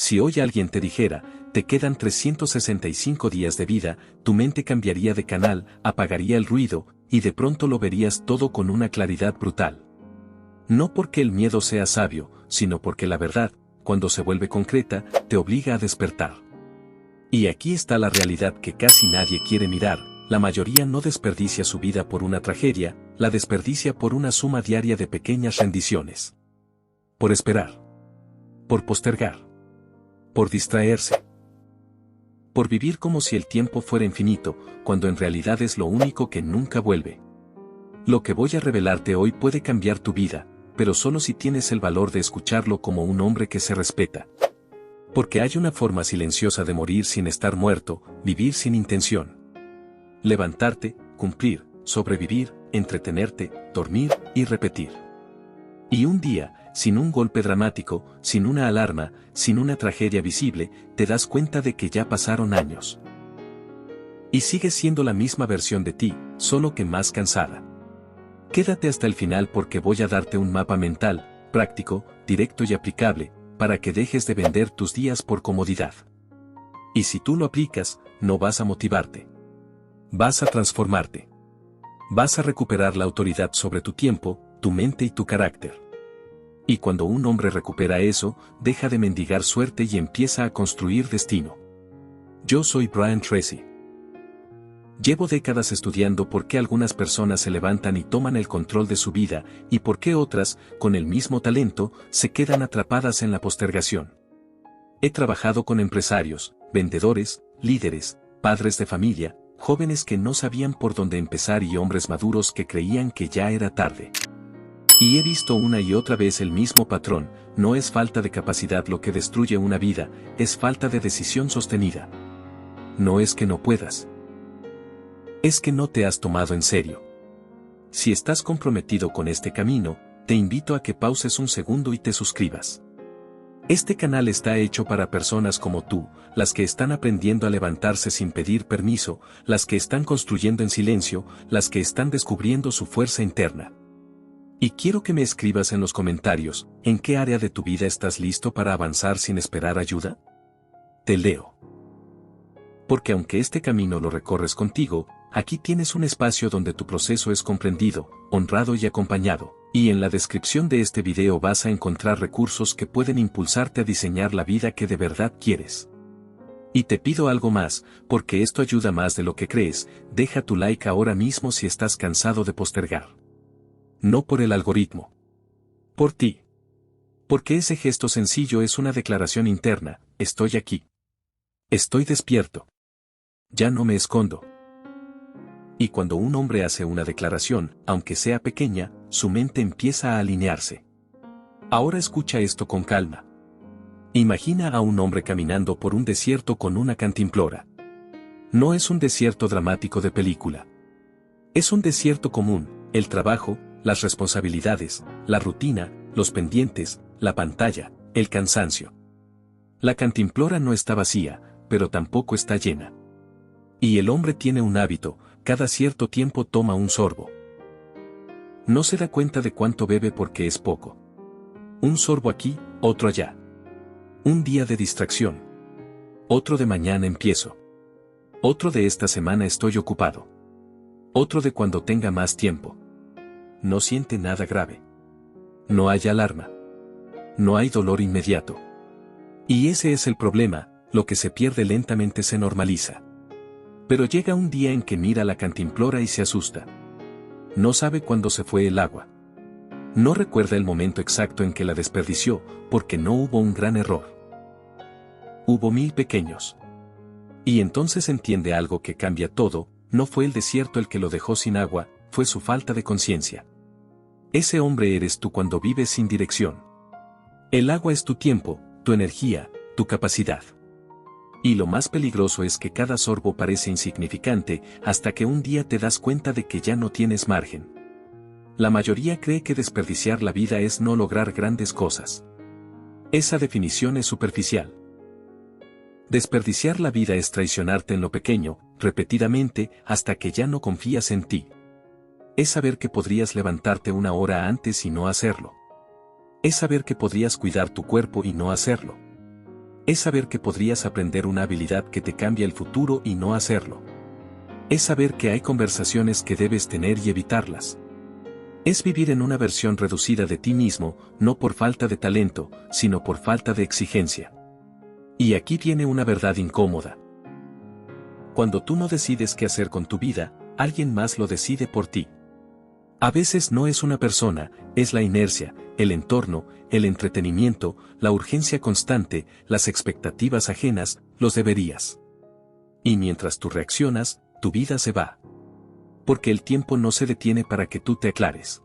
Si hoy alguien te dijera, te quedan 365 días de vida, tu mente cambiaría de canal, apagaría el ruido, y de pronto lo verías todo con una claridad brutal. No porque el miedo sea sabio, sino porque la verdad, cuando se vuelve concreta, te obliga a despertar. Y aquí está la realidad que casi nadie quiere mirar: la mayoría no desperdicia su vida por una tragedia, la desperdicia por una suma diaria de pequeñas rendiciones. Por esperar. Por postergar. Por distraerse. Por vivir como si el tiempo fuera infinito, cuando en realidad es lo único que nunca vuelve. Lo que voy a revelarte hoy puede cambiar tu vida, pero solo si tienes el valor de escucharlo como un hombre que se respeta. Porque hay una forma silenciosa de morir sin estar muerto, vivir sin intención. Levantarte, cumplir, sobrevivir, entretenerte, dormir y repetir. Y un día, sin un golpe dramático, sin una alarma, sin una tragedia visible, te das cuenta de que ya pasaron años. Y sigues siendo la misma versión de ti, solo que más cansada. Quédate hasta el final porque voy a darte un mapa mental, práctico, directo y aplicable, para que dejes de vender tus días por comodidad. Y si tú lo aplicas, no vas a motivarte. Vas a transformarte. Vas a recuperar la autoridad sobre tu tiempo, tu mente y tu carácter. Y cuando un hombre recupera eso, deja de mendigar suerte y empieza a construir destino. Yo soy Brian Tracy. Llevo décadas estudiando por qué algunas personas se levantan y toman el control de su vida, y por qué otras, con el mismo talento, se quedan atrapadas en la postergación. He trabajado con empresarios, vendedores, líderes, padres de familia, jóvenes que no sabían por dónde empezar y hombres maduros que creían que ya era tarde. Y he visto una y otra vez el mismo patrón: no es falta de capacidad lo que destruye una vida, es falta de decisión sostenida. No es que no puedas. Es que no te has tomado en serio. Si estás comprometido con este camino, te invito a que pauses un segundo y te suscribas. Este canal está hecho para personas como tú, las que están aprendiendo a levantarse sin pedir permiso, las que están construyendo en silencio, las que están descubriendo su fuerza interna. Y quiero que me escribas en los comentarios, ¿en qué área de tu vida estás listo para avanzar sin esperar ayuda? Te leo. Porque aunque este camino lo recorres contigo, aquí tienes un espacio donde tu proceso es comprendido, honrado y acompañado, y en la descripción de este video vas a encontrar recursos que pueden impulsarte a diseñar la vida que de verdad quieres. Y te pido algo más, porque esto ayuda más de lo que crees: deja tu like ahora mismo si estás cansado de postergar. No por el algoritmo. Por ti. Porque ese gesto sencillo es una declaración interna: estoy aquí. Estoy despierto. Ya no me escondo. Y cuando un hombre hace una declaración, aunque sea pequeña, su mente empieza a alinearse. Ahora escucha esto con calma. Imagina a un hombre caminando por un desierto con una cantimplora. No es un desierto dramático de película. Es un desierto común: el trabajo, las responsabilidades, la rutina, los pendientes, la pantalla, el cansancio. La cantimplora no está vacía, pero tampoco está llena. Y el hombre tiene un hábito: cada cierto tiempo toma un sorbo. No se da cuenta de cuánto bebe porque es poco. Un sorbo aquí, otro allá. Un día de distracción. Otro de mañana empiezo. Otro de esta semana estoy ocupado. Otro de cuando tenga más tiempo. No siente nada grave. No hay alarma. No hay dolor inmediato. Y ese es el problema: lo que se pierde lentamente se normaliza. Pero llega un día en que mira la cantimplora y se asusta. No sabe cuándo se fue el agua. No recuerda el momento exacto en que la desperdició, porque no hubo un gran error. Hubo 1000 pequeños. Y entonces entiende algo que cambia todo: no fue el desierto el que lo dejó sin agua, fue su falta de conciencia. Ese hombre eres tú cuando vives sin dirección. El agua es tu tiempo, tu energía, tu capacidad. Y lo más peligroso es que cada sorbo parece insignificante hasta que un día te das cuenta de que ya no tienes margen. La mayoría cree que desperdiciar la vida es no lograr grandes cosas. Esa definición es superficial. Desperdiciar la vida es traicionarte en lo pequeño, repetidamente, hasta que ya no confías en ti. Es saber que podrías levantarte una hora antes y no hacerlo. Es saber que podrías cuidar tu cuerpo y no hacerlo. Es saber que podrías aprender una habilidad que te cambia el futuro y no hacerlo. Es saber que hay conversaciones que debes tener y evitarlas. Es vivir en una versión reducida de ti mismo, no por falta de talento, sino por falta de exigencia. Y aquí viene una verdad incómoda. Cuando tú no decides qué hacer con tu vida, alguien más lo decide por ti. A veces no es una persona, es la inercia, el entorno, el entretenimiento, la urgencia constante, las expectativas ajenas, los deberías. Y mientras tú reaccionas, tu vida se va. Porque el tiempo no se detiene para que tú te aclares.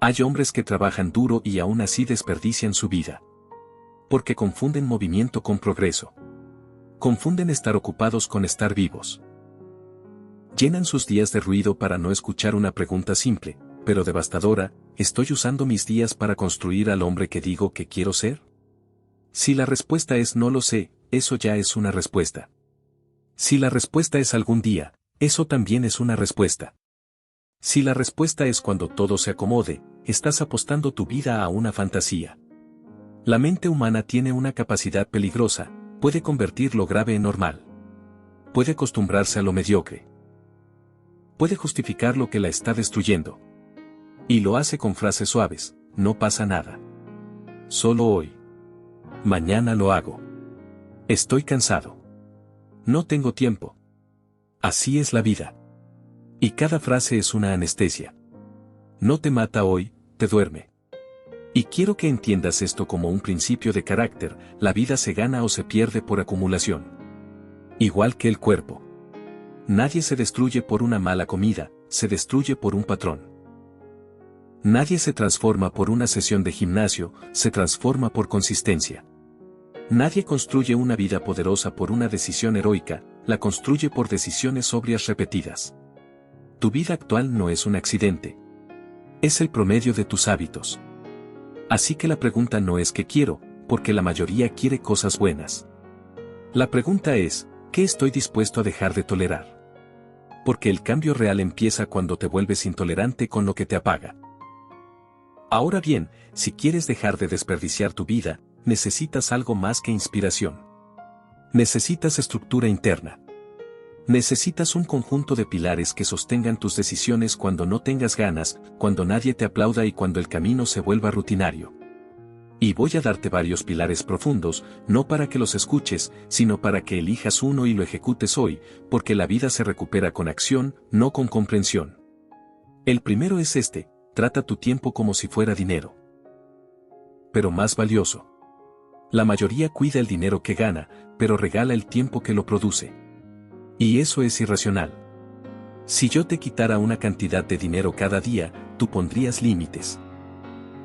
Hay hombres que trabajan duro y aún así desperdician su vida. Porque confunden movimiento con progreso. Confunden estar ocupados con estar vivos. Llenan sus días de ruido para no escuchar una pregunta simple, pero devastadora: ¿estoy usando mis días para construir al hombre que digo que quiero ser? Si la respuesta es no lo sé, eso ya es una respuesta. Si la respuesta es algún día, eso también es una respuesta. Si la respuesta es cuando todo se acomode, estás apostando tu vida a una fantasía. La mente humana tiene una capacidad peligrosa: puede convertir lo grave en normal. Puede acostumbrarse a lo mediocre. Puede justificar lo que la está destruyendo. Y lo hace con frases suaves: no pasa nada. Solo hoy. Mañana lo hago. Estoy cansado. No tengo tiempo. Así es la vida. Y cada frase es una anestesia. No te mata hoy, te duerme. Y quiero que entiendas esto como un principio de carácter: la vida se gana o se pierde por acumulación. Igual que el cuerpo. Nadie se destruye por una mala comida, se destruye por un patrón. Nadie se transforma por una sesión de gimnasio, se transforma por consistencia. Nadie construye una vida poderosa por una decisión heroica, la construye por decisiones sobrias repetidas. Tu vida actual no es un accidente. Es el promedio de tus hábitos. Así que la pregunta no es qué quiero, porque la mayoría quiere cosas buenas. La pregunta es, ¿qué estoy dispuesto a dejar de tolerar? Porque el cambio real empieza cuando te vuelves intolerante con lo que te apaga. Ahora bien, si quieres dejar de desperdiciar tu vida, necesitas algo más que inspiración. Necesitas estructura interna. Necesitas un conjunto de pilares que sostengan tus decisiones cuando no tengas ganas, cuando nadie te aplauda y cuando el camino se vuelva rutinario. Y voy a darte varios pilares profundos, no para que los escuches, sino para que elijas uno y lo ejecutes hoy, porque la vida se recupera con acción, no con comprensión. El primero es este: trata tu tiempo como si fuera dinero. Pero más valioso. La mayoría cuida el dinero que gana, pero regala el tiempo que lo produce. Y eso es irracional. Si yo te quitara una cantidad de dinero cada día, tú pondrías límites.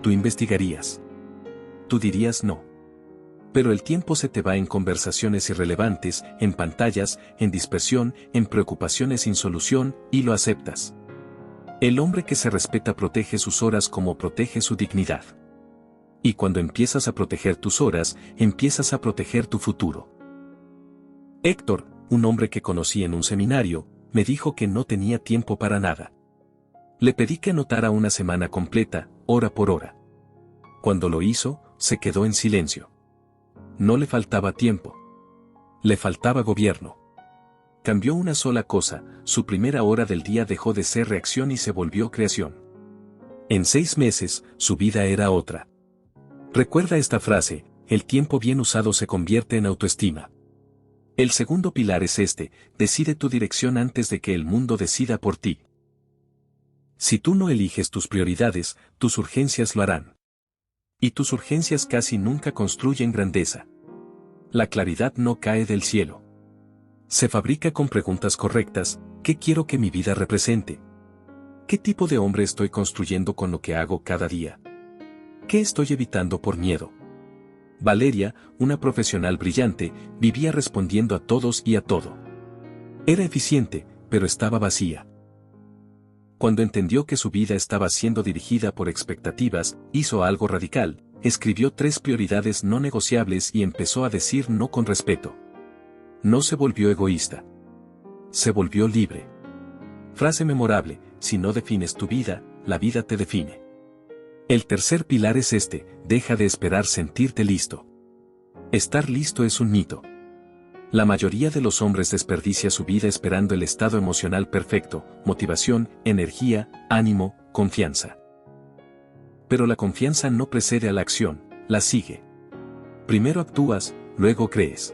Tú investigarías. Tú dirías no. Pero el tiempo se te va en conversaciones irrelevantes, en pantallas, en dispersión, en preocupaciones sin solución, y lo aceptas. El hombre que se respeta protege sus horas como protege su dignidad. Y cuando empiezas a proteger tus horas, empiezas a proteger tu futuro. Héctor, un hombre que conocí en un seminario, me dijo que no tenía tiempo para nada. Le pedí que anotara una semana completa, hora por hora. Cuando lo hizo, se quedó en silencio. No le faltaba tiempo. Le faltaba gobierno. Cambió una sola cosa: su primera hora del día dejó de ser reacción y se volvió creación. En 6 meses, su vida era otra. Recuerda esta frase: el tiempo bien usado se convierte en autoestima. El segundo pilar es este: decide tu dirección antes de que el mundo decida por ti. Si tú no eliges tus prioridades, tus urgencias lo harán. Y tus urgencias casi nunca construyen grandeza. La claridad no cae del cielo. Se fabrica con preguntas correctas: ¿qué quiero que mi vida represente? ¿Qué tipo de hombre estoy construyendo con lo que hago cada día? ¿Qué estoy evitando por miedo? Valeria, una profesional brillante, vivía respondiendo a todos y a todo. Era eficiente, pero estaba vacía. Cuando entendió que su vida estaba siendo dirigida por expectativas, hizo algo radical: escribió 3 prioridades no negociables y empezó a decir no con respeto. No se volvió egoísta. Se volvió libre. Frase memorable: si no defines tu vida, la vida te define. El tercer pilar es este: deja de esperar sentirte listo. Estar listo es un mito. La mayoría de los hombres desperdicia su vida esperando el estado emocional perfecto, motivación, energía, ánimo, confianza. Pero la confianza no precede a la acción, la sigue. Primero actúas, luego crees.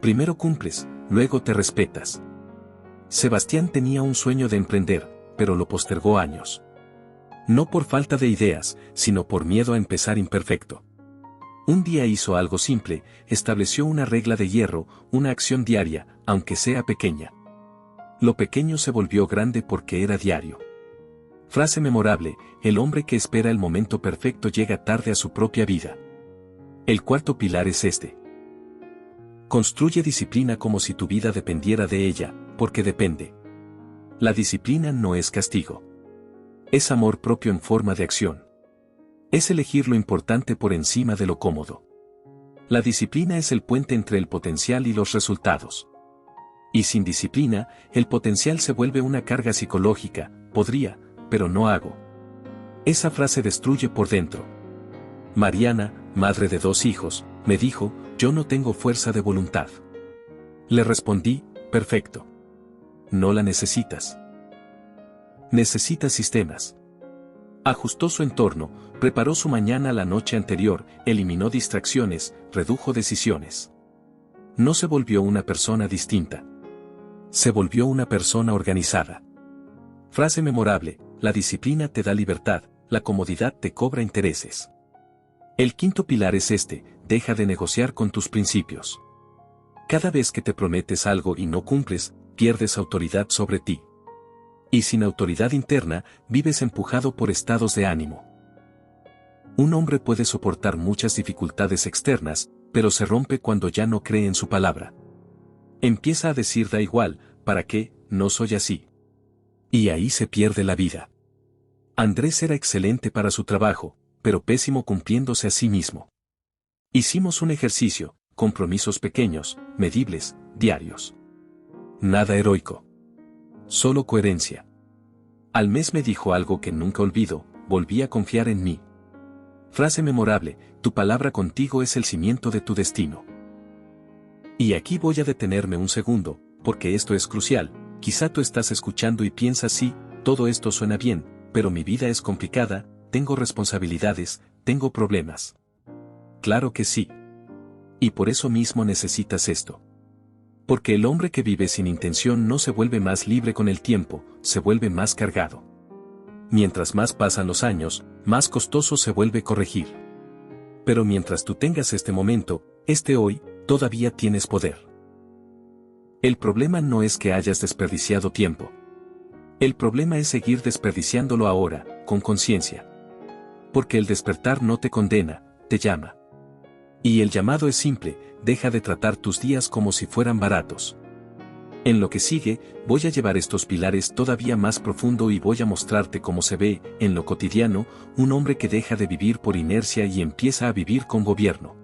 Primero cumples, luego te respetas. Sebastián tenía un sueño de emprender, pero lo postergó años. No por falta de ideas, sino por miedo a empezar imperfecto. Un día hizo algo simple, estableció una regla de hierro, una acción diaria, aunque sea pequeña. Lo pequeño se volvió grande porque era diario. Frase memorable: el hombre que espera el momento perfecto llega tarde a su propia vida. El cuarto pilar es este. Construye disciplina como si tu vida dependiera de ella, porque depende. La disciplina no es castigo. Es amor propio en forma de acción. Es elegir lo importante por encima de lo cómodo. La disciplina es el puente entre el potencial y los resultados. Y sin disciplina, el potencial se vuelve una carga psicológica: podría, pero no hago. Esa frase destruye por dentro. Mariana, madre de 2 hijos, me dijo: yo no tengo fuerza de voluntad. Le respondí: perfecto. No la necesitas. Necesitas sistemas. Ajustó su entorno, preparó su mañana la noche anterior, eliminó distracciones, redujo decisiones. No se volvió una persona distinta. Se volvió una persona organizada. Frase memorable: la disciplina te da libertad, la comodidad te cobra intereses. El quinto pilar es este: deja de negociar con tus principios. Cada vez que te prometes algo y no cumples, pierdes autoridad sobre ti. Y sin autoridad interna, vives empujado por estados de ánimo. Un hombre puede soportar muchas dificultades externas, pero se rompe cuando ya no cree en su palabra. Empieza a decir: da igual, ¿para qué? No soy así. Y ahí se pierde la vida. Andrés era excelente para su trabajo, pero pésimo cumpliéndose a sí mismo. Hicimos un ejercicio: compromisos pequeños, medibles, diarios. Nada heroico. Solo coherencia. Al mes me dijo algo que nunca olvido: volví a confiar en mí. Frase memorable: tu palabra contigo es el cimiento de tu destino. Y aquí voy a detenerme un segundo, porque esto es crucial. Quizá tú estás escuchando y piensas: sí, todo esto suena bien, pero mi vida es complicada, tengo responsabilidades, tengo problemas. Claro que sí. Y por eso mismo necesitas esto. Porque el hombre que vive sin intención no se vuelve más libre con el tiempo, se vuelve más cargado. Mientras más pasan los años, más costoso se vuelve corregir. Pero mientras tú tengas este momento, este hoy, todavía tienes poder. El problema no es que hayas desperdiciado tiempo. El problema es seguir desperdiciándolo ahora, con conciencia. Porque el despertar no te condena, te llama. Y el llamado es simple: deja de tratar tus días como si fueran baratos. En lo que sigue, voy a llevar estos pilares todavía más profundo y voy a mostrarte cómo se ve, en lo cotidiano, un hombre que deja de vivir por inercia y empieza a vivir con gobierno.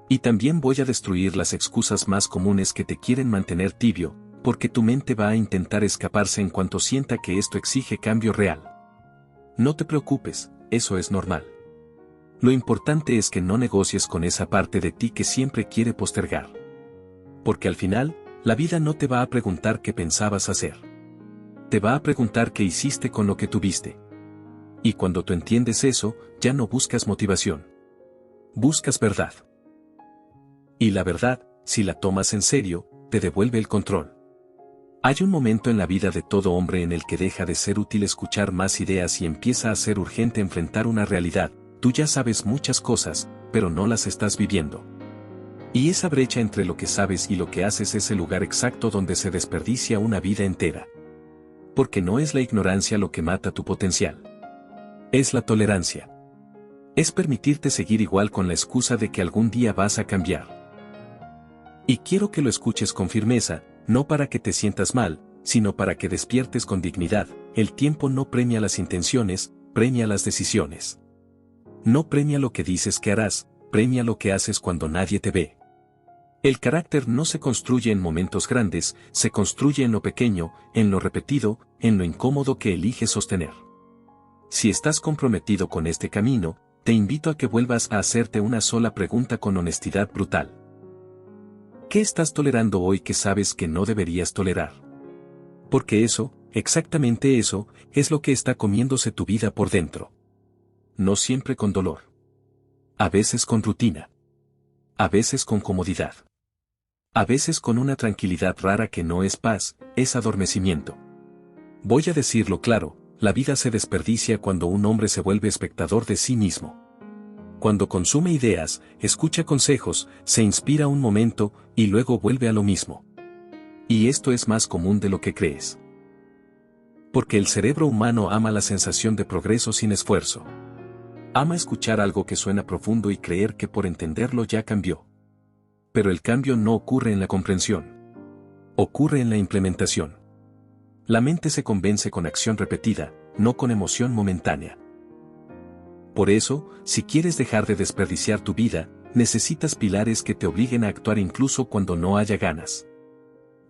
Y también voy a destruir las excusas más comunes que te quieren mantener tibio, porque tu mente va a intentar escaparse en cuanto sienta que esto exige cambio real. No te preocupes, eso es normal. Lo importante es que no negocies con esa parte de ti que siempre quiere postergar. Porque al final, la vida no te va a preguntar qué pensabas hacer. Te va a preguntar qué hiciste con lo que tuviste. Y cuando tú entiendes eso, ya no buscas motivación. Buscas verdad. Y la verdad, si la tomas en serio, te devuelve el control. Hay un momento en la vida de todo hombre en el que deja de ser útil escuchar más ideas y empieza a ser urgente enfrentar una realidad. Tú ya sabes muchas cosas, pero no las estás viviendo. Y esa brecha entre lo que sabes y lo que haces es el lugar exacto donde se desperdicia una vida entera. Porque no es la ignorancia lo que mata tu potencial. Es la tolerancia. Es permitirte seguir igual con la excusa de que algún día vas a cambiar. Y quiero que lo escuches con firmeza, no para que te sientas mal, sino para que despiertes con dignidad. El tiempo no premia las intenciones, premia las decisiones. No premia lo que dices que harás, premia lo que haces cuando nadie te ve. El carácter no se construye en momentos grandes, se construye en lo pequeño, en lo repetido, en lo incómodo que eliges sostener. Si estás comprometido con este camino, te invito a que vuelvas a hacerte una sola pregunta con honestidad brutal. ¿Qué estás tolerando hoy que sabes que no deberías tolerar? Porque eso, exactamente eso, es lo que está comiéndose tu vida por dentro. No siempre con dolor. A veces con rutina. A veces con comodidad. A veces con una tranquilidad rara que no es paz, es adormecimiento. Voy a decirlo claro, la vida se desperdicia cuando un hombre se vuelve espectador de sí mismo. Cuando consume ideas, escucha consejos, se inspira un momento, y luego vuelve a lo mismo. Y esto es más común de lo que crees. Porque el cerebro humano ama la sensación de progreso sin esfuerzo. Ama escuchar algo que suena profundo y creer que por entenderlo ya cambió. Pero el cambio no ocurre en la comprensión. Ocurre en la implementación. La mente se convence con acción repetida, no con emoción momentánea. Por eso, si quieres dejar de desperdiciar tu vida, necesitas pilares que te obliguen a actuar incluso cuando no haya ganas.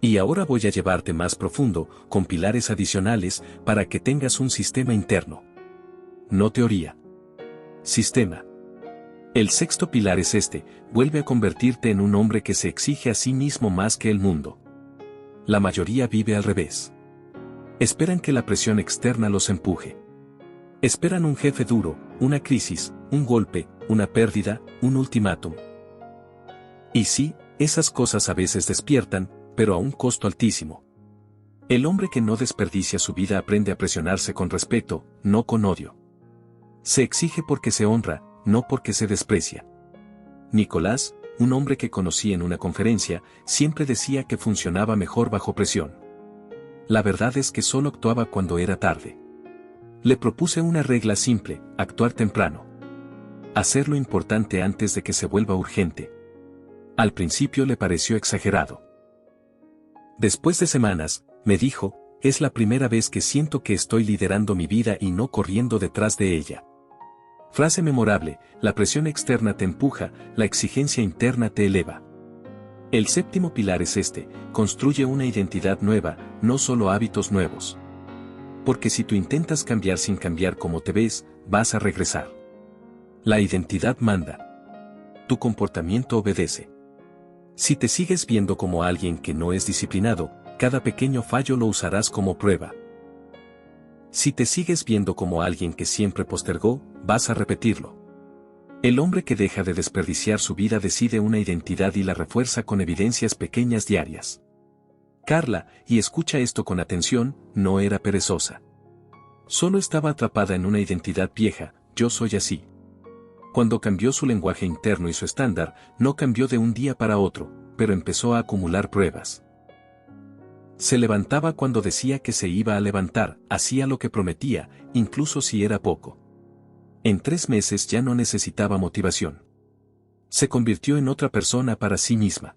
Y ahora voy a llevarte más profundo, con pilares adicionales, para que tengas un sistema interno. No teoría. Sistema. El sexto pilar es este: vuelve a convertirte en un hombre que se exige a sí mismo más que el mundo. La mayoría vive al revés. Esperan que la presión externa los empuje. Esperan un jefe duro, una crisis, un golpe, una pérdida, un ultimátum. Y sí, esas cosas a veces despiertan, pero a un costo altísimo. El hombre que no desperdicia su vida aprende a presionarse con respeto, no con odio. Se exige porque se honra, no porque se desprecia. Nicolás, un hombre que conocí en una conferencia, siempre decía que funcionaba mejor bajo presión. La verdad es que solo actuaba cuando era tarde. Le propuse una regla simple: actuar temprano. Hacer lo importante antes de que se vuelva urgente. Al principio le pareció exagerado. Después de semanas, me dijo: es la primera vez que siento que estoy liderando mi vida y no corriendo detrás de ella. Frase memorable: la presión externa te empuja, la exigencia interna te eleva. El séptimo pilar es este: construye una identidad nueva, no solo hábitos nuevos. Porque si tú intentas cambiar sin cambiar cómo te ves, vas a regresar. La identidad manda. Tu comportamiento obedece. Si te sigues viendo como alguien que no es disciplinado, cada pequeño fallo lo usarás como prueba. Si te sigues viendo como alguien que siempre postergó, vas a repetirlo. El hombre que deja de desperdiciar su vida decide una identidad y la refuerza con evidencias pequeñas diarias. Carla, y escucha esto con atención, no era perezosa. Solo estaba atrapada en una identidad vieja: yo soy así. Cuando cambió su lenguaje interno y su estándar, no cambió de un día para otro, pero empezó a acumular pruebas. Se levantaba cuando decía que se iba a levantar, hacía lo que prometía, incluso si era poco. En 3 meses ya no necesitaba motivación. Se convirtió en otra persona para sí misma.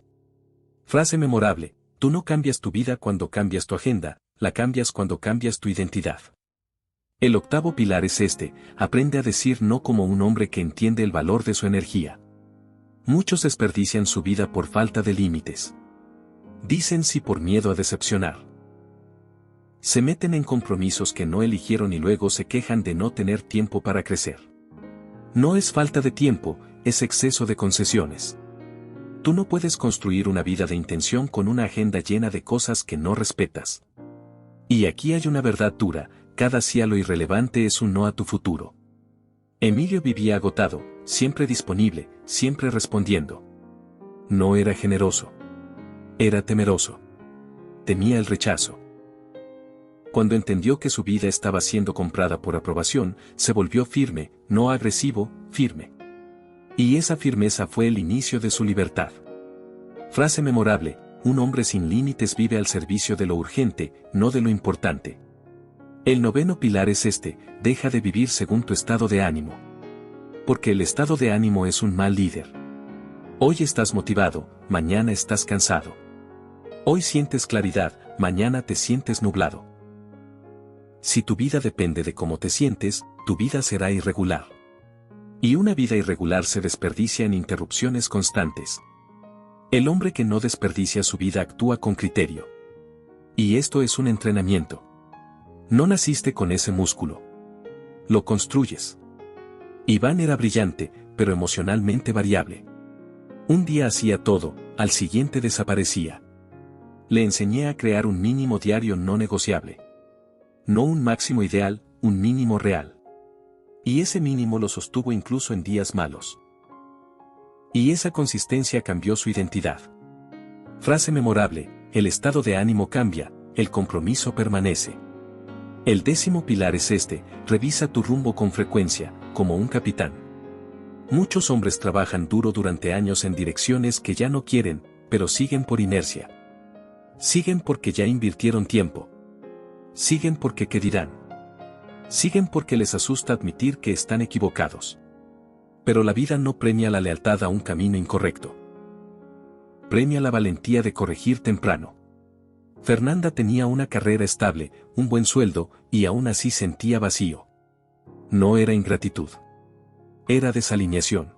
Frase memorable: tú no cambias tu vida cuando cambias tu agenda, la cambias cuando cambias tu identidad. El octavo pilar es este: aprende a decir no como un hombre que entiende el valor de su energía. Muchos desperdician su vida por falta de límites. Dicen sí por miedo a decepcionar. Se meten en compromisos que no eligieron y luego se quejan de no tener tiempo para crecer. No es falta de tiempo, es exceso de concesiones. Tú no puedes construir una vida de intención con una agenda llena de cosas que no respetas. Y aquí hay una verdad dura: cada sí a lo irrelevante es un no a tu futuro. Emilio vivía agotado, siempre disponible, siempre respondiendo. No era generoso. Era temeroso. Temía el rechazo. Cuando entendió que su vida estaba siendo comprada por aprobación, se volvió firme, no agresivo, firme. Y esa firmeza fue el inicio de su libertad. Frase memorable: un hombre sin límites vive al servicio de lo urgente, no de lo importante. El noveno pilar es este: deja de vivir según tu estado de ánimo. Porque el estado de ánimo es un mal líder. Hoy estás motivado, mañana estás cansado. Hoy sientes claridad, mañana te sientes nublado. Si tu vida depende de cómo te sientes, tu vida será irregular. Y una vida irregular se desperdicia en interrupciones constantes. El hombre que no desperdicia su vida actúa con criterio. Y esto es un entrenamiento. No naciste con ese músculo. Lo construyes. Iván era brillante, pero emocionalmente variable. Un día hacía todo, al siguiente desaparecía. Le enseñé a crear un mínimo diario no negociable. No un máximo ideal, un mínimo real. Y ese mínimo lo sostuvo incluso en días malos. Y esa consistencia cambió su identidad. Frase memorable: el estado de ánimo cambia, el compromiso permanece. El 10º pilar es este: revisa tu rumbo con frecuencia, como un capitán. Muchos hombres trabajan duro durante años en direcciones que ya no quieren, pero siguen por inercia. Siguen porque ya invirtieron tiempo. Siguen porque ¿qué dirán? Siguen porque les asusta admitir que están equivocados. Pero la vida no premia la lealtad a un camino incorrecto. Premia la valentía de corregir temprano. Fernanda tenía una carrera estable, un buen sueldo, y aún así sentía vacío. No era ingratitud. Era desalineación.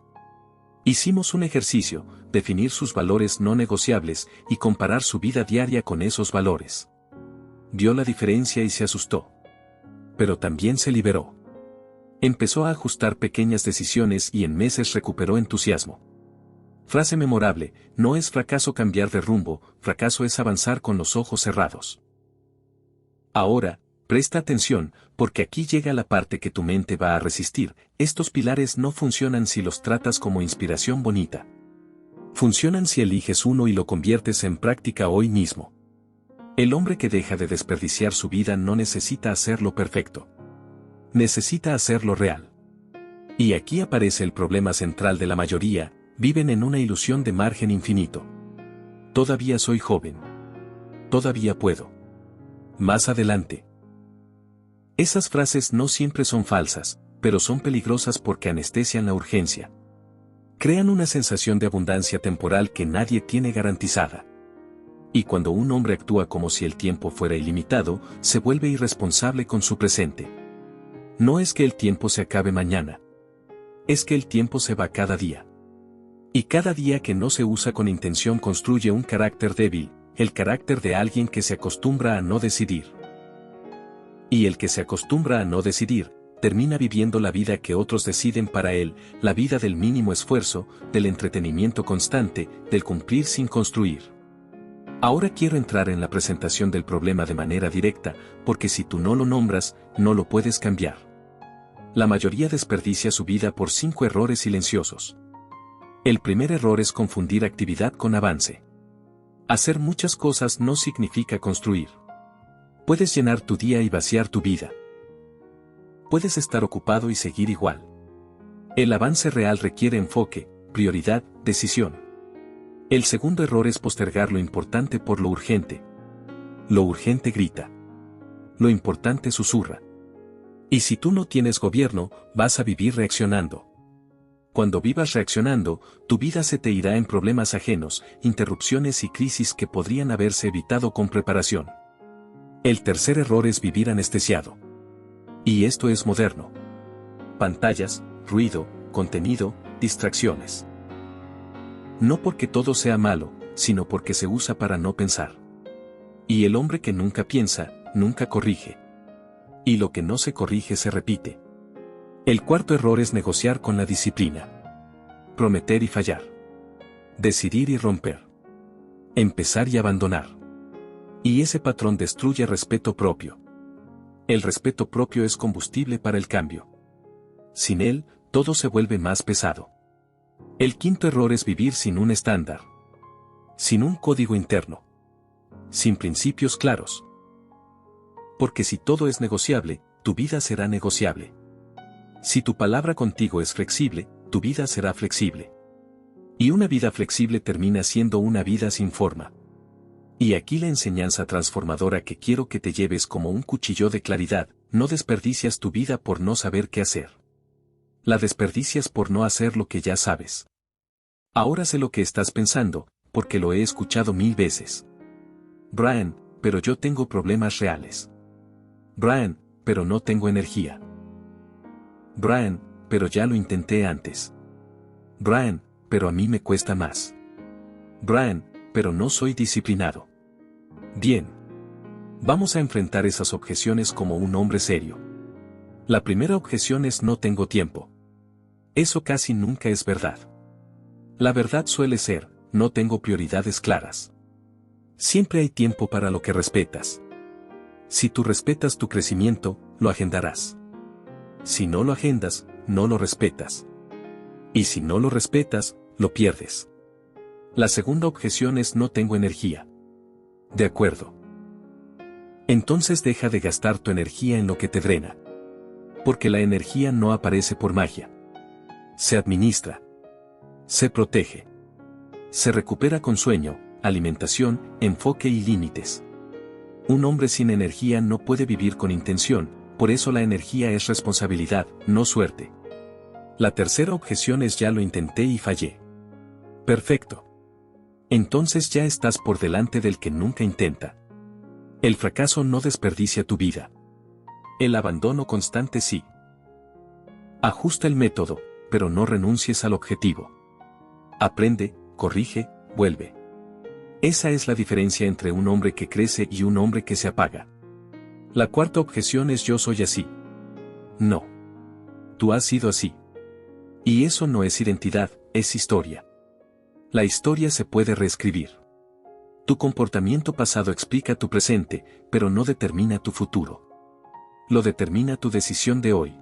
Hicimos un ejercicio: definir sus valores no negociables y comparar su vida diaria con esos valores. Vio la diferencia y se asustó. Pero también se liberó. Empezó a ajustar pequeñas decisiones y en meses recuperó entusiasmo. Frase memorable: no es fracaso cambiar de rumbo, fracaso es avanzar con los ojos cerrados. Ahora, presta atención, porque aquí llega la parte que tu mente va a resistir. Estos pilares no funcionan si los tratas como inspiración bonita. Funcionan si eliges uno y lo conviertes en práctica hoy mismo. El hombre que deja de desperdiciar su vida no necesita hacerlo perfecto. Necesita hacerlo real. Y aquí aparece el problema central de la mayoría: viven en una ilusión de margen infinito. Todavía soy joven. Todavía puedo. Más adelante. Esas frases no siempre son falsas, pero son peligrosas porque anestesian la urgencia. Crean una sensación de abundancia temporal que nadie tiene garantizada. Y cuando un hombre actúa como si el tiempo fuera ilimitado, se vuelve irresponsable con su presente. No es que el tiempo se acabe mañana. Es que el tiempo se va cada día. Y cada día que no se usa con intención construye un carácter débil, el carácter de alguien que se acostumbra a no decidir. Y el que se acostumbra a no decidir, termina viviendo la vida que otros deciden para él, la vida del mínimo esfuerzo, del entretenimiento constante, del cumplir sin construir. Ahora quiero entrar en la presentación del problema de manera directa, porque si tú no lo nombras, no lo puedes cambiar. La mayoría desperdicia su vida por 5 errores silenciosos. El primer error es confundir actividad con avance. Hacer muchas cosas no significa construir. Puedes llenar tu día y vaciar tu vida. Puedes estar ocupado y seguir igual. El avance real requiere enfoque, prioridad, decisión. El segundo error es postergar lo importante por lo urgente. Lo urgente grita. Lo importante susurra. Y si tú no tienes gobierno, vas a vivir reaccionando. Cuando vivas reaccionando, tu vida se te irá en problemas ajenos, interrupciones y crisis que podrían haberse evitado con preparación. El tercer error es vivir anestesiado. Y esto es moderno. Pantallas, ruido, contenido, distracciones. No porque todo sea malo, sino porque se usa para no pensar. Y el hombre que nunca piensa, nunca corrige. Y lo que no se corrige se repite. El cuarto error es negociar con la disciplina. Prometer y fallar. Decidir y romper. Empezar y abandonar. Y ese patrón destruye respeto propio. El respeto propio es combustible para el cambio. Sin él, todo se vuelve más pesado. El quinto error es vivir sin un estándar. Sin un código interno. Sin principios claros. Porque si todo es negociable, tu vida será negociable. Si tu palabra contigo es flexible, tu vida será flexible. Y una vida flexible termina siendo una vida sin forma. Y aquí la enseñanza transformadora que quiero que te lleves como un cuchillo de claridad: no desperdicias tu vida por no saber qué hacer. La desperdicias por no hacer lo que ya sabes. Ahora sé lo que estás pensando, porque lo he escuchado 1000 veces. Brian, pero yo tengo problemas reales. Brian, pero no tengo energía. Brian, pero ya lo intenté antes. Brian, pero a mí me cuesta más. Brian, pero no soy disciplinado. Bien. Vamos a enfrentar esas objeciones como un hombre serio. La primera objeción es: no tengo tiempo. Eso casi nunca es verdad. La verdad suele ser, no tengo prioridades claras. Siempre hay tiempo para lo que respetas. Si tú respetas tu crecimiento, lo agendarás. Si no lo agendas, no lo respetas. Y si no lo respetas, lo pierdes. La segunda objeción es no tengo energía. De acuerdo. Entonces deja de gastar tu energía en lo que te drena. Porque la energía no aparece por magia. Se administra. Se protege. Se recupera con sueño, alimentación, enfoque y límites. Un hombre sin energía no puede vivir con intención, por eso la energía es responsabilidad, no suerte. La tercera objeción es ya lo intenté y fallé. Perfecto. Entonces ya estás por delante del que nunca intenta. El fracaso no desperdicia tu vida. El abandono constante sí. Ajusta el método, pero no renuncies al objetivo. Aprende, corrige, vuelve. Esa es la diferencia entre un hombre que crece y un hombre que se apaga. La cuarta objeción es yo soy así. No. Tú has sido así. Y eso no es identidad, es historia. La historia se puede reescribir. Tu comportamiento pasado explica tu presente, pero no determina tu futuro. Lo determina tu decisión de hoy.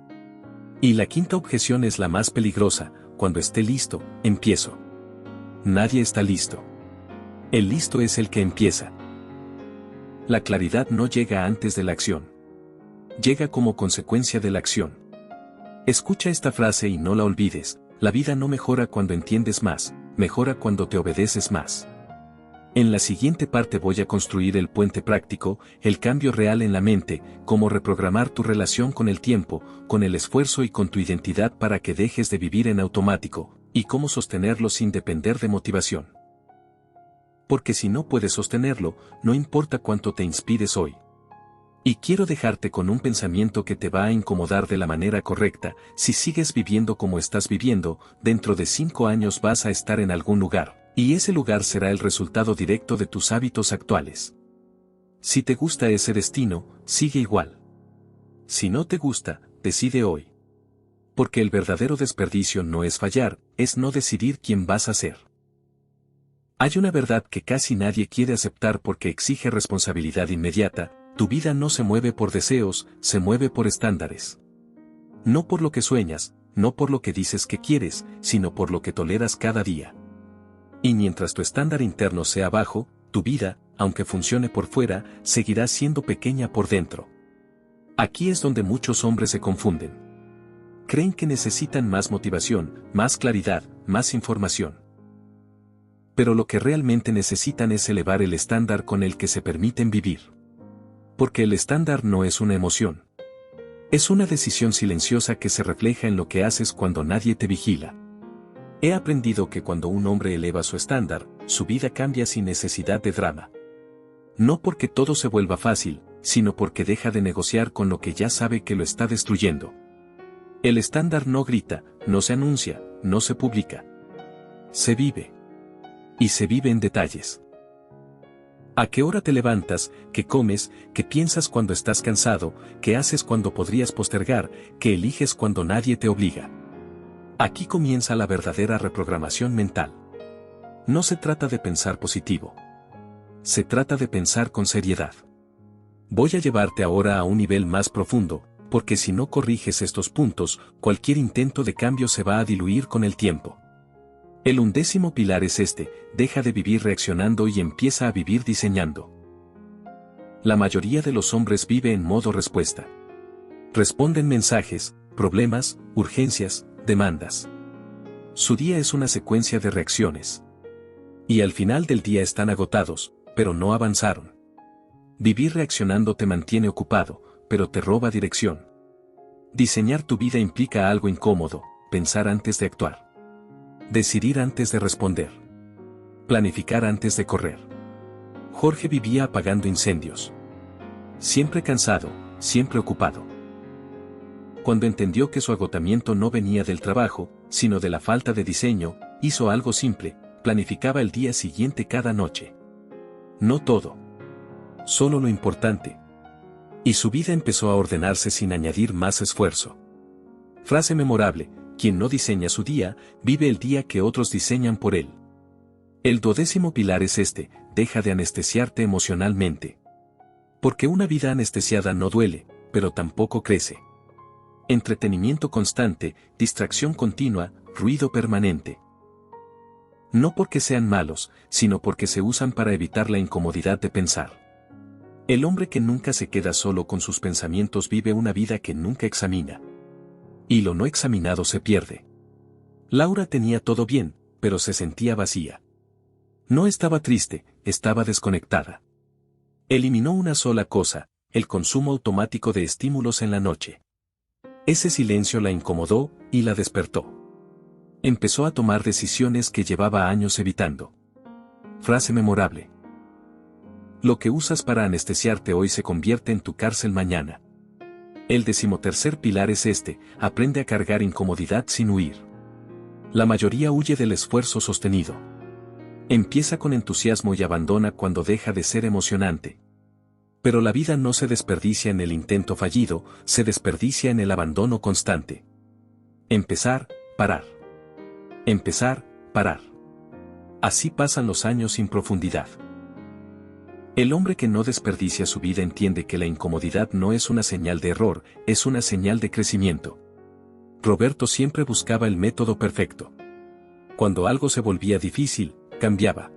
Y la quinta objeción es la más peligrosa, cuando esté listo, empiezo. Nadie está listo. El listo es el que empieza. La claridad no llega antes de la acción. Llega como consecuencia de la acción. Escucha esta frase y no la olvides, la vida no mejora cuando entiendes más, mejora cuando te obedeces más. En la siguiente parte voy a construir el puente práctico, el cambio real en la mente, cómo reprogramar tu relación con el tiempo, con el esfuerzo y con tu identidad para que dejes de vivir en automático, y cómo sostenerlo sin depender de motivación. Porque si no puedes sostenerlo, no importa cuánto te inspires hoy. Y quiero dejarte con un pensamiento que te va a incomodar de la manera correcta, si sigues viviendo como estás viviendo, dentro de 5 años vas a estar en algún lugar. Y ese lugar será el resultado directo de tus hábitos actuales. Si te gusta ese destino, sigue igual. Si no te gusta, decide hoy. Porque el verdadero desperdicio no es fallar, es no decidir quién vas a ser. Hay una verdad que casi nadie quiere aceptar porque exige responsabilidad inmediata, tu vida no se mueve por deseos, se mueve por estándares. No por lo que sueñas, no por lo que dices que quieres, sino por lo que toleras cada día. Y mientras tu estándar interno sea bajo, tu vida, aunque funcione por fuera, seguirá siendo pequeña por dentro. Aquí es donde muchos hombres se confunden. Creen que necesitan más motivación, más claridad, más información. Pero lo que realmente necesitan es elevar el estándar con el que se permiten vivir. Porque el estándar no es una emoción. Es una decisión silenciosa que se refleja en lo que haces cuando nadie te vigila. He aprendido que cuando un hombre eleva su estándar, su vida cambia sin necesidad de drama. No porque todo se vuelva fácil, sino porque deja de negociar con lo que ya sabe que lo está destruyendo. El estándar no grita, no se anuncia, no se publica. Se vive. Y se vive en detalles. ¿A qué hora te levantas? ¿Qué comes? ¿Qué piensas cuando estás cansado? ¿Qué haces cuando podrías postergar? ¿Qué eliges cuando nadie te obliga? Aquí comienza la verdadera reprogramación mental. No se trata de pensar positivo. Se trata de pensar con seriedad. Voy a llevarte ahora a un nivel más profundo, porque si no corriges estos puntos, cualquier intento de cambio se va a diluir con el tiempo. El 11º pilar es este: deja de vivir reaccionando y empieza a vivir diseñando. La mayoría de los hombres vive en modo respuesta. Responden mensajes, problemas, urgencias, demandas. Su día es una secuencia de reacciones. Y al final del día están agotados, pero no avanzaron. Vivir reaccionando te mantiene ocupado, pero te roba dirección. Diseñar tu vida implica algo incómodo: pensar antes de actuar. Decidir antes de responder. Planificar antes de correr. Jorge vivía apagando incendios. Siempre cansado, siempre ocupado. Cuando entendió que su agotamiento no venía del trabajo, sino de la falta de diseño, hizo algo simple: planificaba el día siguiente cada noche. No todo. Solo lo importante. Y su vida empezó a ordenarse sin añadir más esfuerzo. Frase memorable: Quien no diseña su día, vive el día que otros diseñan por él. El 12º pilar es este: deja de anestesiarte emocionalmente. Porque una vida anestesiada no duele, pero tampoco crece. Entretenimiento constante, distracción continua, ruido permanente. No porque sean malos, sino porque se usan para evitar la incomodidad de pensar. El hombre que nunca se queda solo con sus pensamientos vive una vida que nunca examina. Y lo no examinado se pierde. Laura tenía todo bien, pero se sentía vacía. No estaba triste, estaba desconectada. Eliminó una sola cosa: el consumo automático de estímulos en la noche. Ese silencio la incomodó y la despertó. Empezó a tomar decisiones que llevaba años evitando. Frase memorable: lo que usas para anestesiarte hoy se convierte en tu cárcel mañana. El 13º pilar es este: aprende a cargar incomodidad sin huir. La mayoría huye del esfuerzo sostenido. Empieza con entusiasmo y abandona cuando deja de ser emocionante. Pero la vida no se desperdicia en el intento fallido, se desperdicia en el abandono constante. Empezar, parar. Empezar, parar. Así pasan los años sin profundidad. El hombre que no desperdicia su vida entiende que la incomodidad no es una señal de error, es una señal de crecimiento. Roberto siempre buscaba el método perfecto. Cuando algo se volvía difícil, cambiaba.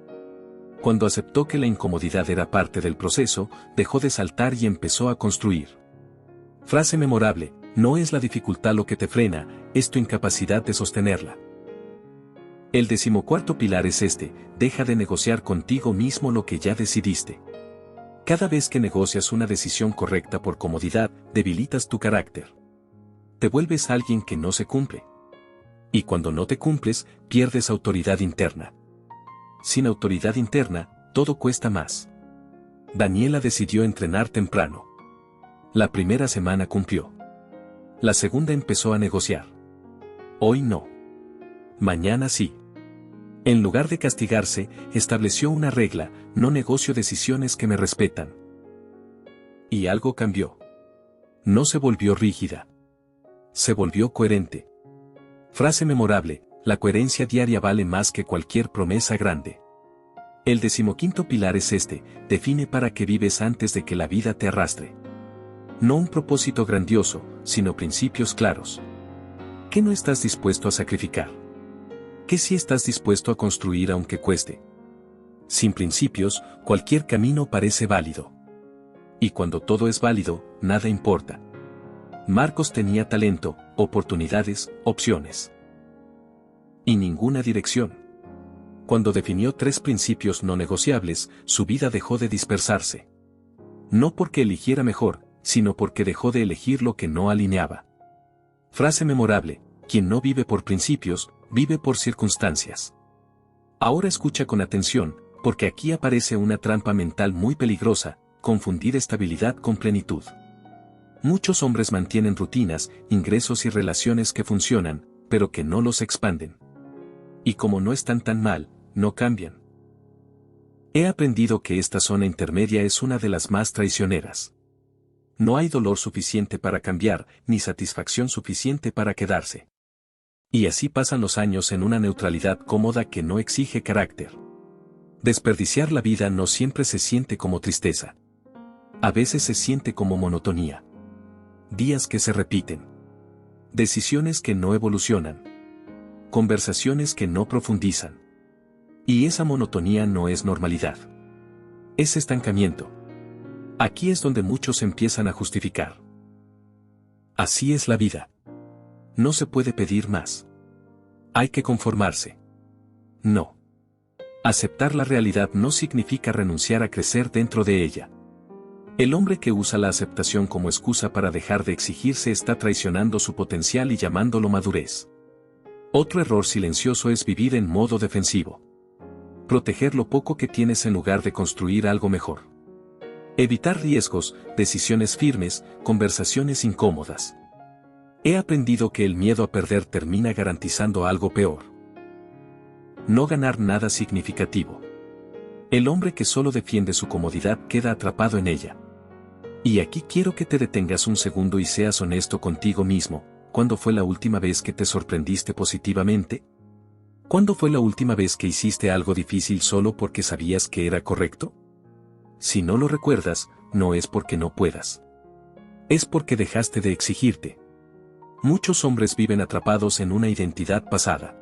Cuando aceptó que la incomodidad era parte del proceso, dejó de saltar y empezó a construir. Frase memorable: no es la dificultad lo que te frena, es tu incapacidad de sostenerla. El 14º pilar es este: deja de negociar contigo mismo lo que ya decidiste. Cada vez que negocias una decisión correcta por comodidad, debilitas tu carácter. Te vuelves alguien que no se cumple. Y cuando no te cumples, pierdes autoridad interna. Sin autoridad interna, todo cuesta más. Daniela decidió entrenar temprano. La primera semana cumplió. La segunda empezó a negociar. Hoy no. Mañana sí. En lugar de castigarse, estableció una regla: no negocio decisiones que me respetan. Y algo cambió. No se volvió rígida. Se volvió coherente. Frase memorable: la coherencia diaria vale más que cualquier promesa grande. El 15º pilar es este: define para qué vives antes de que la vida te arrastre. No un propósito grandioso, sino principios claros. ¿Qué no estás dispuesto a sacrificar? ¿Qué sí estás dispuesto a construir aunque cueste? Sin principios, cualquier camino parece válido. Y cuando todo es válido, nada importa. Marcos tenía talento, oportunidades, opciones. Y ninguna dirección. Cuando definió 3 principios no negociables, su vida dejó de dispersarse. No porque eligiera mejor, sino porque dejó de elegir lo que no alineaba. Frase memorable: quien no vive por principios, vive por circunstancias. Ahora escucha con atención, porque aquí aparece una trampa mental muy peligrosa: confundir estabilidad con plenitud. Muchos hombres mantienen rutinas, ingresos y relaciones que funcionan, pero que no los expanden. Y como no están tan mal, no cambian. He aprendido que esta zona intermedia es una de las más traicioneras. No hay dolor suficiente para cambiar, ni satisfacción suficiente para quedarse. Y así pasan los años en una neutralidad cómoda que no exige carácter. Desperdiciar la vida no siempre se siente como tristeza. A veces se siente como monotonía. Días que se repiten. Decisiones que no evolucionan. Conversaciones que no profundizan. Y esa monotonía no es normalidad. Es estancamiento. Aquí es donde muchos empiezan a justificar. Así es la vida. No se puede pedir más. Hay que conformarse. No. Aceptar la realidad no significa renunciar a crecer dentro de ella. El hombre que usa la aceptación como excusa para dejar de exigirse está traicionando su potencial y llamándolo madurez. Otro error silencioso es vivir en modo defensivo. Proteger lo poco que tienes en lugar de construir algo mejor. Evitar riesgos, decisiones firmes, conversaciones incómodas. He aprendido que el miedo a perder termina garantizando algo peor. No ganar nada significativo. El hombre que solo defiende su comodidad queda atrapado en ella. Y aquí quiero que te detengas un segundo y seas honesto contigo mismo. ¿Cuándo fue la última vez que te sorprendiste positivamente? ¿Cuándo fue la última vez que hiciste algo difícil solo porque sabías que era correcto? Si no lo recuerdas, no es porque no puedas. Es porque dejaste de exigirte. Muchos hombres viven atrapados en una identidad pasada.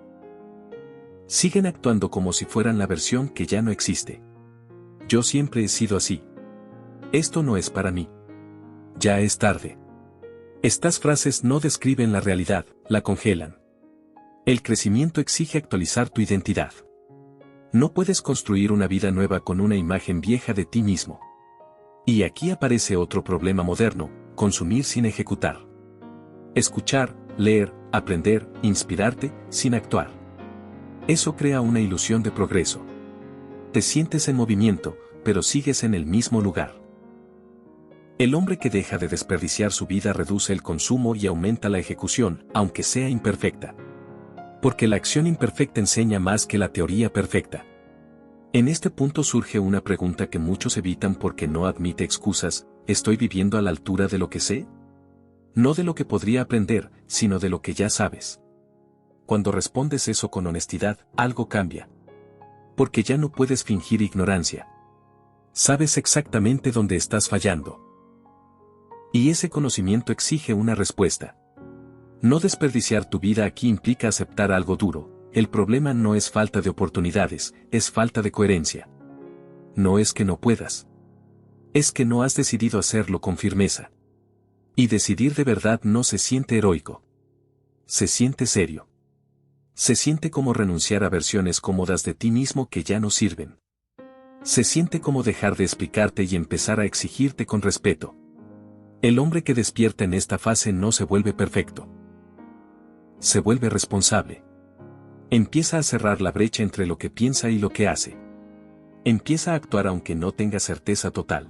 Siguen actuando como si fueran la versión que ya no existe. Yo siempre he sido así. Esto no es para mí. Ya es tarde. Estas frases no describen la realidad, la congelan. El crecimiento exige actualizar tu identidad. No puedes construir una vida nueva con una imagen vieja de ti mismo. Y aquí aparece otro problema moderno: consumir sin ejecutar. Escuchar, leer, aprender, inspirarte, sin actuar. Eso crea una ilusión de progreso. Te sientes en movimiento, pero sigues en el mismo lugar. El hombre que deja de desperdiciar su vida reduce el consumo y aumenta la ejecución, aunque sea imperfecta. Porque la acción imperfecta enseña más que la teoría perfecta. En este punto surge una pregunta que muchos evitan porque no admite excusas: ¿estoy viviendo a la altura de lo que sé? No de lo que podría aprender, sino de lo que ya sabes. Cuando respondes eso con honestidad, algo cambia. Porque ya no puedes fingir ignorancia. Sabes exactamente dónde estás fallando. Y ese conocimiento exige una respuesta. No desperdiciar tu vida aquí implica aceptar algo duro: el problema no es falta de oportunidades, es falta de coherencia. No es que no puedas. Es que no has decidido hacerlo con firmeza. Y decidir de verdad no se siente heroico. Se siente serio. Se siente como renunciar a versiones cómodas de ti mismo que ya no sirven. Se siente como dejar de explicarte y empezar a exigirte con respeto. El hombre que despierta en esta fase no se vuelve perfecto. Se vuelve responsable. Empieza a cerrar la brecha entre lo que piensa y lo que hace. Empieza a actuar aunque no tenga certeza total.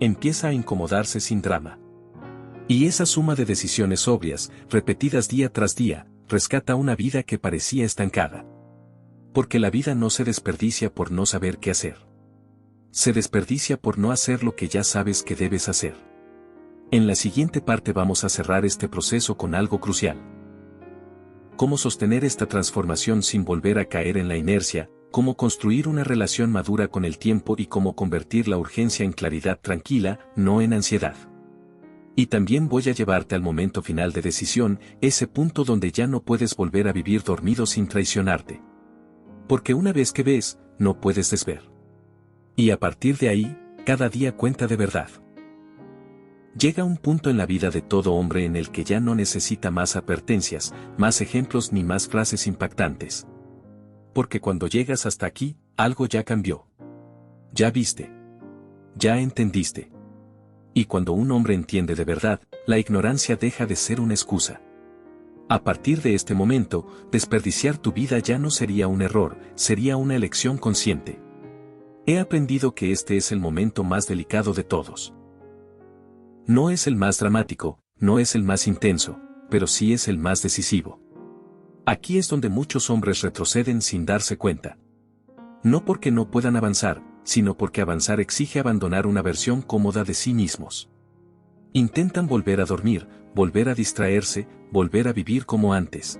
Empieza a incomodarse sin drama. Y esa suma de decisiones sobrias, repetidas día tras día, rescata una vida que parecía estancada. Porque la vida no se desperdicia por no saber qué hacer. Se desperdicia por no hacer lo que ya sabes que debes hacer. En la siguiente parte vamos a cerrar este proceso con algo crucial. Cómo sostener esta transformación sin volver a caer en la inercia, cómo construir una relación madura con el tiempo y cómo convertir la urgencia en claridad tranquila, no en ansiedad. Y también voy a llevarte al momento final de decisión, ese punto donde ya no puedes volver a vivir dormido sin traicionarte. Porque una vez que ves, no puedes desver. Y a partir de ahí, cada día cuenta de verdad. Llega un punto en la vida de todo hombre en el que ya no necesita más advertencias, más ejemplos ni más frases impactantes. Porque cuando llegas hasta aquí, algo ya cambió. Ya viste. Ya entendiste. Y cuando un hombre entiende de verdad, la ignorancia deja de ser una excusa. A partir de este momento, desperdiciar tu vida ya no sería un error, sería una elección consciente. He aprendido que este es el momento más delicado de todos. No es el más dramático, no es el más intenso, pero sí es el más decisivo. Aquí es donde muchos hombres retroceden sin darse cuenta. No porque no puedan avanzar, sino porque avanzar exige abandonar una versión cómoda de sí mismos. Intentan volver a dormir, volver a distraerse, volver a vivir como antes.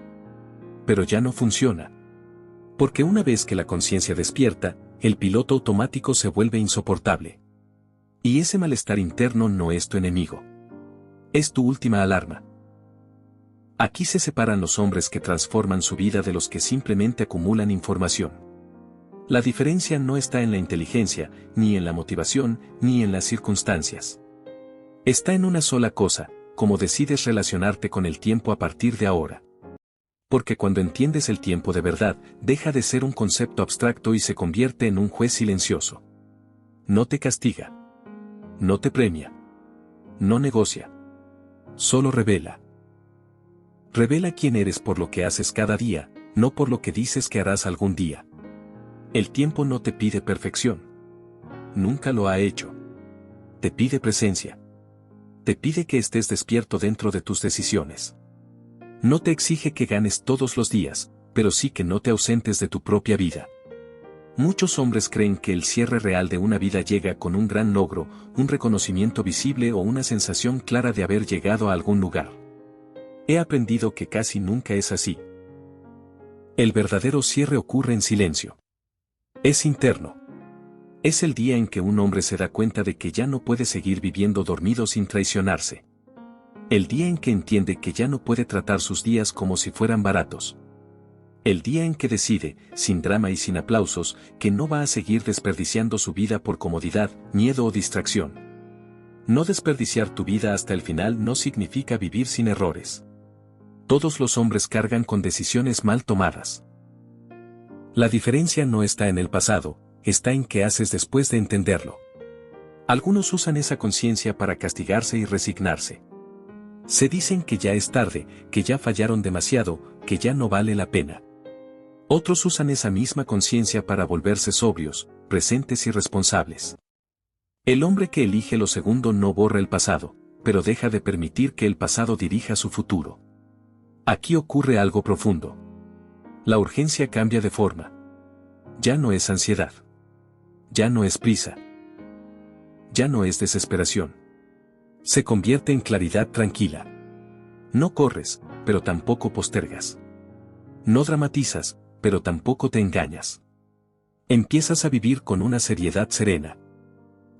Pero ya no funciona. Porque una vez que la conciencia despierta, el piloto automático se vuelve insoportable. Y ese malestar interno no es tu enemigo. Es tu última alarma. Aquí se separan los hombres que transforman su vida de los que simplemente acumulan información. La diferencia no está en la inteligencia, ni en la motivación, ni en las circunstancias. Está en una sola cosa: cómo decides relacionarte con el tiempo a partir de ahora. Porque cuando entiendes el tiempo de verdad, deja de ser un concepto abstracto y se convierte en un juez silencioso. No te castiga. No te premia. No negocia. Solo revela. Revela quién eres por lo que haces cada día, no por lo que dices que harás algún día. El tiempo no te pide perfección. Nunca lo ha hecho. Te pide presencia. Te pide que estés despierto dentro de tus decisiones. No te exige que ganes todos los días, pero sí que no te ausentes de tu propia vida. Muchos hombres creen que el cierre real de una vida llega con un gran logro, un reconocimiento visible o una sensación clara de haber llegado a algún lugar. He aprendido que casi nunca es así. El verdadero cierre ocurre en silencio. Es interno. Es el día en que un hombre se da cuenta de que ya no puede seguir viviendo dormido sin traicionarse. El día en que entiende que ya no puede tratar sus días como si fueran baratos. El día en que decide, sin drama y sin aplausos, que no va a seguir desperdiciando su vida por comodidad, miedo o distracción. No desperdiciar tu vida hasta el final no significa vivir sin errores. Todos los hombres cargan con decisiones mal tomadas. La diferencia no está en el pasado, está en qué haces después de entenderlo. Algunos usan esa conciencia para castigarse y resignarse. Se dicen que ya es tarde, que ya fallaron demasiado, que ya no vale la pena. Otros usan esa misma conciencia para volverse sobrios, presentes y responsables. El hombre que elige lo segundo no borra el pasado, pero deja de permitir que el pasado dirija su futuro. Aquí ocurre algo profundo. La urgencia cambia de forma. Ya no es ansiedad. Ya no es prisa. Ya no es desesperación. Se convierte en claridad tranquila. No corres, pero tampoco postergas. No dramatizas, pero tampoco te engañas. Empiezas a vivir con una seriedad serena.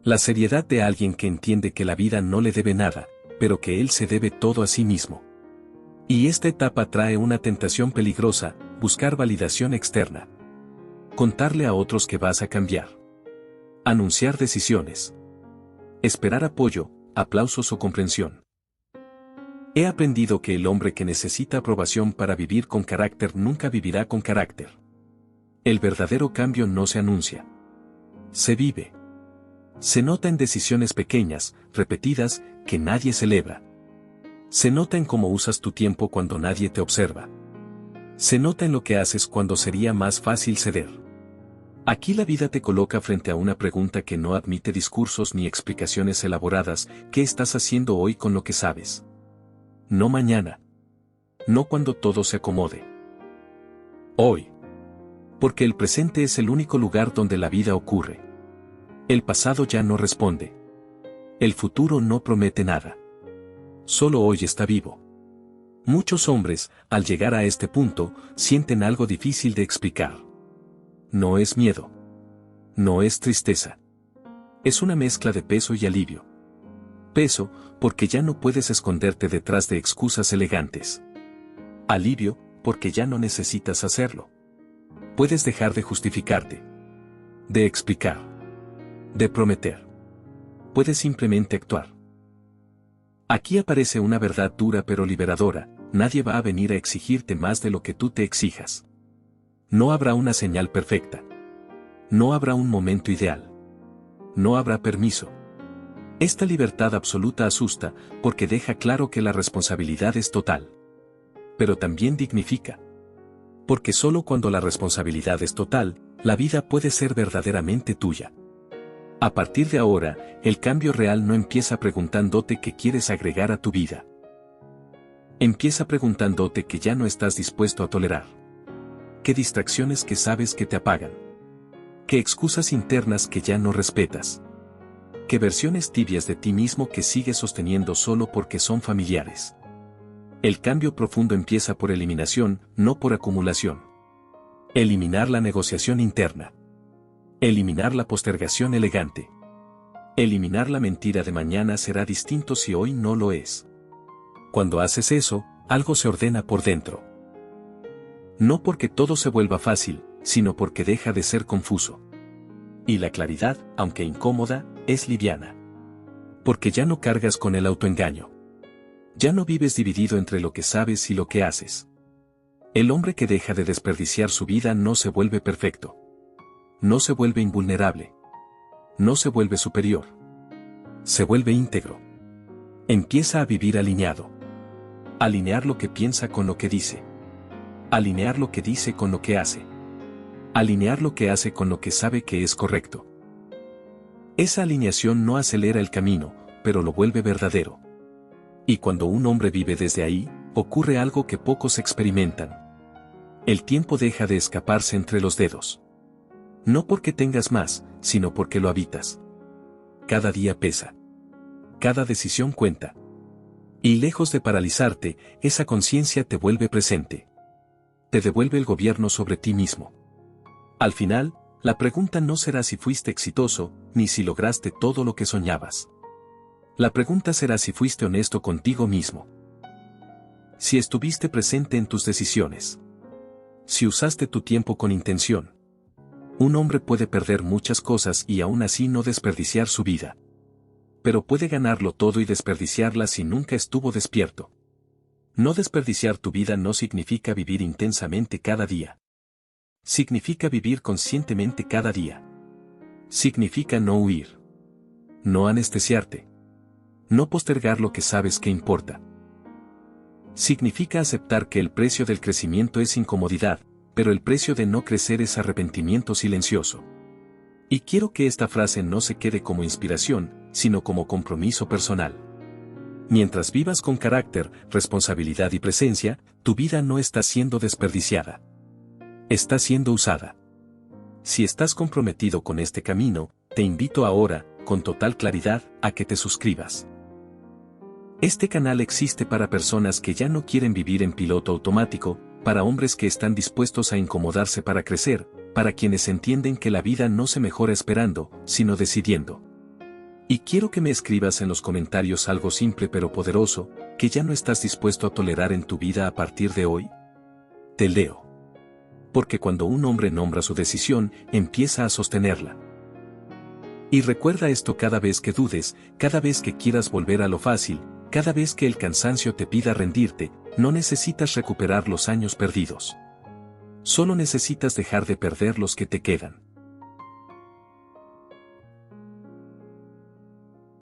La seriedad de alguien que entiende que la vida no le debe nada, pero que él se debe todo a sí mismo. Y esta etapa trae una tentación peligrosa, buscar validación externa. Contarle a otros que vas a cambiar. Anunciar decisiones. Esperar apoyo, aplausos o comprensión. He aprendido que el hombre que necesita aprobación para vivir con carácter nunca vivirá con carácter. El verdadero cambio no se anuncia. Se vive. Se nota en decisiones pequeñas, repetidas, que nadie celebra. Se nota en cómo usas tu tiempo cuando nadie te observa. Se nota en lo que haces cuando sería más fácil ceder. Aquí la vida te coloca frente a una pregunta que no admite discursos ni explicaciones elaboradas. ¿Qué estás haciendo hoy con lo que sabes? No mañana. No cuando todo se acomode. Hoy. Porque el presente es el único lugar donde la vida ocurre. El pasado ya no responde. El futuro no promete nada. Solo hoy está vivo. Muchos hombres, al llegar a este punto, sienten algo difícil de explicar. No es miedo. No es tristeza. Es una mezcla de peso y alivio. Peso, porque ya no puedes esconderte detrás de excusas elegantes. Alivio, porque ya no necesitas hacerlo. Puedes dejar de justificarte. De explicar. De prometer. Puedes simplemente actuar. Aquí aparece una verdad dura pero liberadora: nadie va a venir a exigirte más de lo que tú te exijas. No habrá una señal perfecta. No habrá un momento ideal. No habrá permiso. Esta libertad absoluta asusta, porque deja claro que la responsabilidad es total. Pero también dignifica. Porque solo cuando la responsabilidad es total, la vida puede ser verdaderamente tuya. A partir de ahora, el cambio real no empieza preguntándote qué quieres agregar a tu vida. Empieza preguntándote qué ya no estás dispuesto a tolerar. Qué distracciones que sabes que te apagan. Qué excusas internas que ya no respetas. Qué versiones tibias de ti mismo que sigues sosteniendo solo porque son familiares. El cambio profundo empieza por eliminación, no por acumulación. Eliminar la negociación interna. Eliminar la postergación elegante. Eliminar la mentira de mañana será distinto si hoy no lo es. Cuando haces eso, algo se ordena por dentro. No porque todo se vuelva fácil, sino porque deja de ser confuso. Y la claridad, aunque incómoda, es liviana. Porque ya no cargas con el autoengaño. Ya no vives dividido entre lo que sabes y lo que haces. El hombre que deja de desperdiciar su vida no se vuelve perfecto. No se vuelve invulnerable. No se vuelve superior. Se vuelve íntegro. Empieza a vivir alineado. Alinear lo que piensa con lo que dice. Alinear lo que dice con lo que hace. Alinear lo que hace con lo que sabe que es correcto. Esa alineación no acelera el camino, pero lo vuelve verdadero. Y cuando un hombre vive desde ahí, ocurre algo que pocos experimentan. El tiempo deja de escaparse entre los dedos. No porque tengas más, sino porque lo habitas. Cada día pesa. Cada decisión cuenta. Y lejos de paralizarte, esa conciencia te vuelve presente. Te devuelve el gobierno sobre ti mismo. Al final, la pregunta no será si fuiste exitoso, ni si lograste todo lo que soñabas. La pregunta será si fuiste honesto contigo mismo. Si estuviste presente en tus decisiones. Si usaste tu tiempo con intención. Un hombre puede perder muchas cosas y aún así no desperdiciar su vida. Pero puede ganarlo todo y desperdiciarla si nunca estuvo despierto. No desperdiciar tu vida no significa vivir intensamente cada día. Significa vivir conscientemente cada día. Significa no huir. No anestesiarte. No postergar lo que sabes que importa. Significa aceptar que el precio del crecimiento es incomodidad, pero el precio de no crecer es arrepentimiento silencioso. Y quiero que esta frase no se quede como inspiración, sino como compromiso personal. Mientras vivas con carácter, responsabilidad y presencia, tu vida no está siendo desperdiciada. Está siendo usada. Si estás comprometido con este camino, te invito ahora, con total claridad, a que te suscribas. Este canal existe para personas que ya no quieren vivir en piloto automático, para hombres que están dispuestos a incomodarse para crecer, para quienes entienden que la vida no se mejora esperando, sino decidiendo. Y quiero que me escribas en los comentarios algo simple pero poderoso, que ya no estás dispuesto a tolerar en tu vida a partir de hoy. Te leo. Porque cuando un hombre nombra su decisión, empieza a sostenerla. Y recuerda esto cada vez que dudes, cada vez que quieras volver a lo fácil, cada vez que el cansancio te pida rendirte, no necesitas recuperar los años perdidos. Solo necesitas dejar de perder los que te quedan.